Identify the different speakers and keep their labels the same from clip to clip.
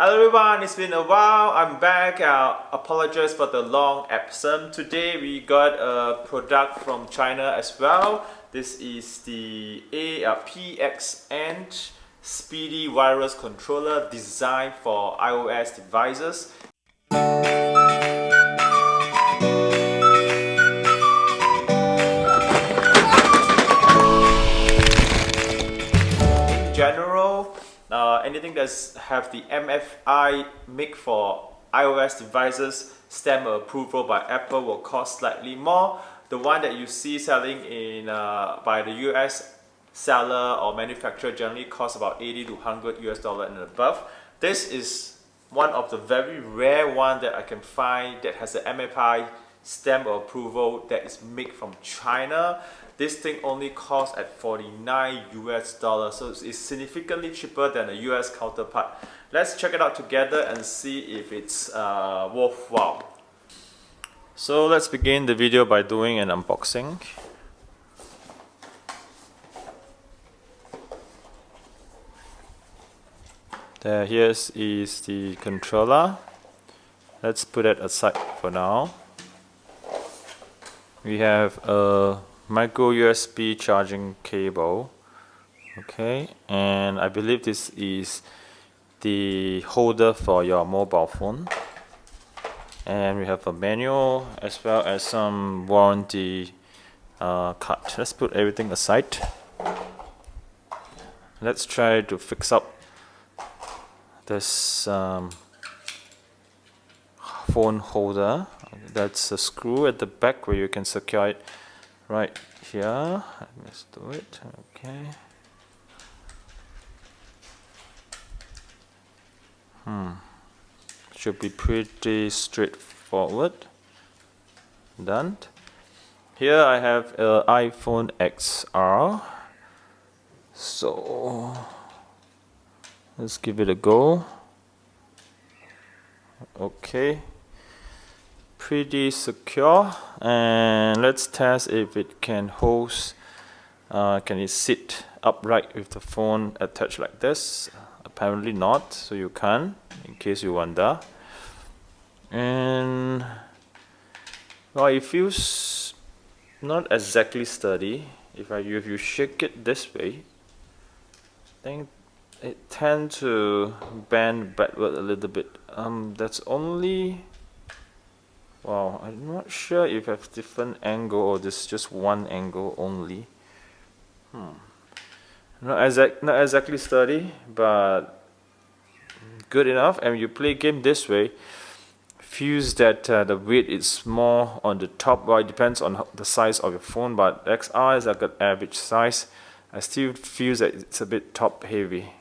Speaker 1: Hello everyone, it's been a while. I'm back. Apologize for the long absence. Today we got a product from China as well. This is the PXN Speedy Wireless Controller designed for iOS devices. In general, anything that's have the MFI make for iOS devices stamp approval by Apple will cost slightly more. The one that you see selling in by the US seller or manufacturer generally costs about 80 to 100 US dollar and above. This is one of the very rare one that I can find that has an MFI stamp approval that is made from China. This thing only costs at 49 US dollars, so it's significantly cheaper than a US counterpart. Let's check it out together and see if it's worthwhile. So let's begin the video by doing an unboxing. Here is the controller. Let's put it aside for now. We have a micro USB charging cable, okay, and I believe this is the holder for your mobile phone, and we have a manual as well as some warranty card. Let's put everything aside. Let's try to fix up this phone holder. That's a screw at the back where you can secure it right here. Let's do it. Okay. Should be pretty straightforward. Done. Here I have an iPhone XR. So let's give it a go. Okay. Pretty secure, and let's test if it can hold. Can it sit upright with the phone attached like this? Apparently not, so you can, in case you wonder. And well, it feels not exactly sturdy. If you shake it this way, I think it tends to bend backward a little bit. That's only. Wow, I'm not sure if I have different angle or this just one angle only. Not exactly sturdy, but good enough. And you play game this way, feels that the weight is more on the top. Well, it depends on the size of your phone, but XR is like an average size. I still feel that it's a bit top heavy.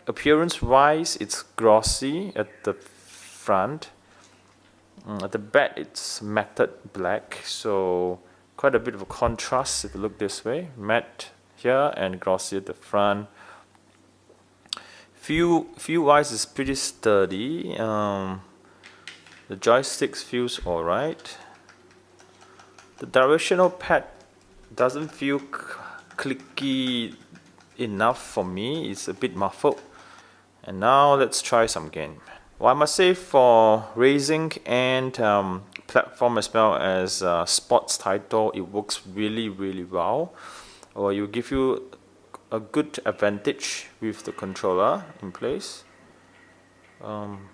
Speaker 1: Appearance wise, it's glossy at the front. At the back it's matted black, so quite a bit of a contrast if you look this way. Matte here and glossy at the front. Feel wise is pretty sturdy. The joysticks feels alright. The directional pad doesn't feel clicky enough for me. It's a bit muffled. And now let's try some game. Well, I must say for racing and platform as well as sports title, it works really well. Or you give you a good advantage with the controller in place. Alright.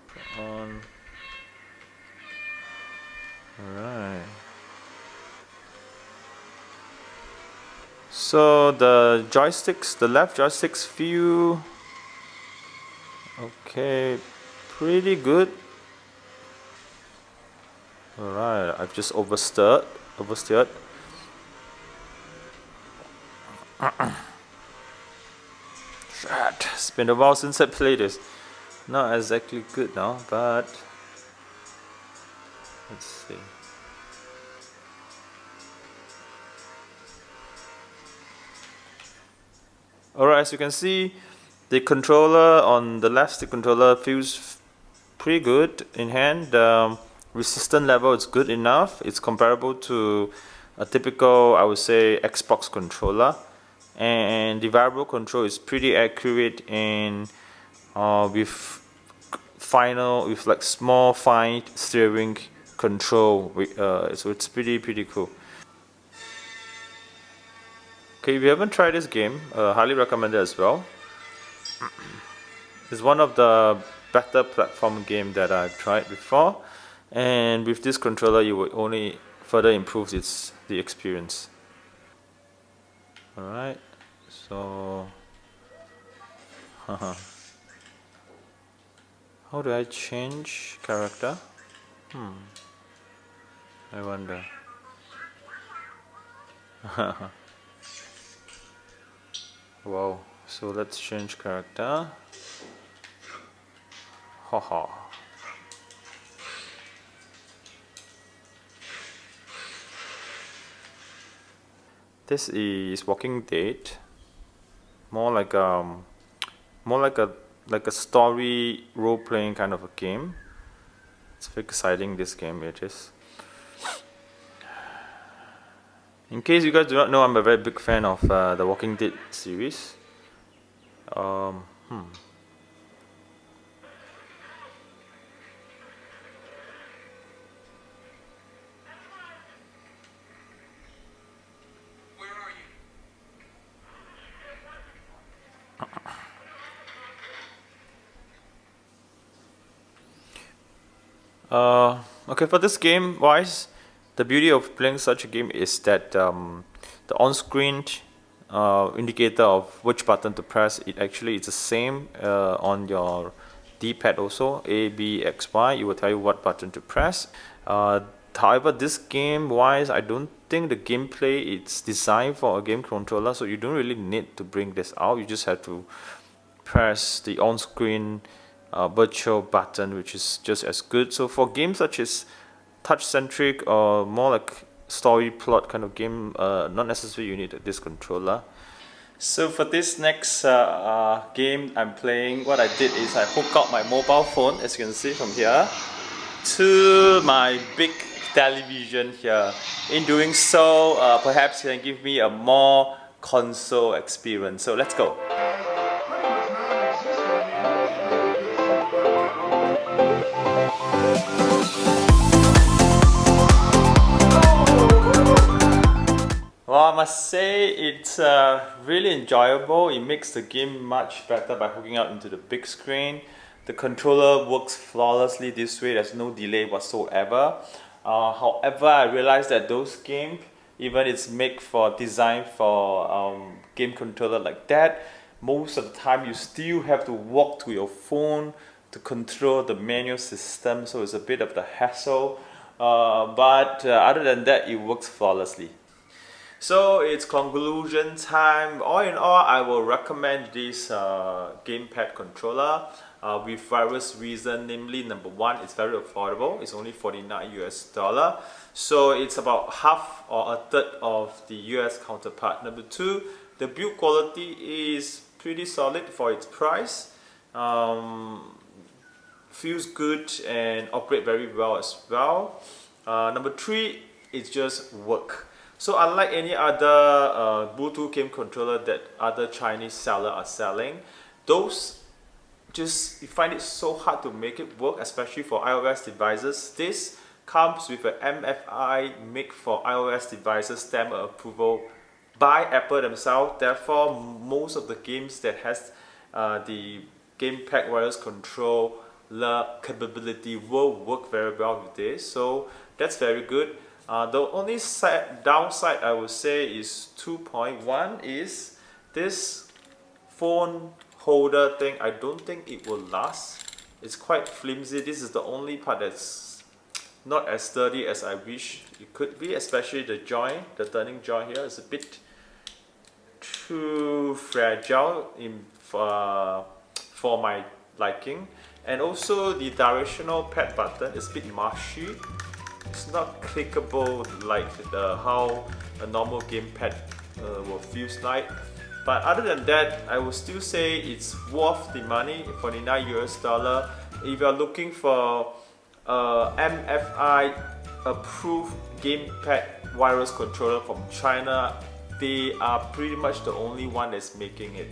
Speaker 1: So the joysticks, the left joysticks feel okay. Pretty good. Alright, I've just oversteered. Shit, it's been a while since I played this. Not exactly good now, but let's see. Alright, as you can see, the controller on the left stick controller feels pretty good in hand. Resistance level is good enough. It's comparable to a typical, I would say, Xbox controller, and the variable control is pretty accurate and with with like small fine steering control. So it's pretty cool. Okay, if you haven't tried this game, highly recommend it as well. It's one of the better platform game that I've tried before, and with this controller you will only further improve the experience. Alright, so how do I change character? I wonder. Wow, so let's change character. Haha. This is Walking Dead. More like a story role-playing kind of a game. It's very exciting, this game it is. In case you guys do not know, I'm a very big fan of the Walking Dead series. Okay, for this game wise, the beauty of playing such a game is that the on-screen indicator of which button to press, it's the same on your D-pad also, A, B, X, Y. It will tell you what button to press. However, this game wise, I don't think the gameplay is designed for a game controller, so you don't really need to bring this out. You just have to press the on-screen virtual button, which is just as good. So for games such as touch-centric or more like story plot kind of game, not necessarily you need this controller. So for this next game I'm playing, what I did is I hooked up my mobile phone, as you can see from here, to my big television here. In doing so, perhaps you can give me a more console experience. So let's go. Well, I must say it's really enjoyable. It makes the game much better by hooking up into the big screen. The controller works flawlessly this way. There's no delay whatsoever. However, I realized that those games, even it's designed for game controller like that, most of the time you still have to walk to your phone to control the manual system, so it's a bit of the hassle. But other than that, it works flawlessly. So it's conclusion time. All in all, I will recommend this gamepad controller with various reasons. Namely, number one, it's very affordable. It's only $49 US. So it's about half or a third of the US counterpart. Number two, the build quality is pretty solid for its price. Feels good and operate very well as well. Number three, it's just work. So unlike any other Bluetooth game controller that other Chinese sellers are selling, those you find it so hard to make it work, especially for iOS devices. This comes with an MFI make for iOS devices stamp approval by Apple themselves. Therefore, most of the games that has the gamepad wireless controller capability will work very well with this. So that's very good. The only downside I would say is 2.1 is this phone holder thing. I don't think it will last. It's quite flimsy. This is the only part that's not as sturdy as I wish it could be, especially the joint, the turning joint here is a bit too fragile for my liking. And also the directional pad button is a bit mushy. It's not clickable like how a normal gamepad will feel like. But other than that, I would still say it's worth the money, $49 US. If you're looking for MFI approved gamepad wireless controller from China, they are pretty much the only one that's making it.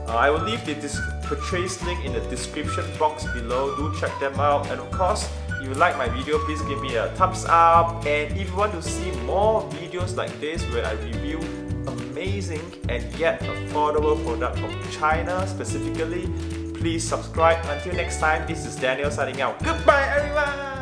Speaker 1: I will leave the purchase link in the description box below. Do check them out, and of course, if you like my video, please give me a thumbs up. And if you want to see more videos like this where I review amazing and yet affordable product from China specifically, please subscribe. Until next time, this is Daniel signing out. Goodbye everyone!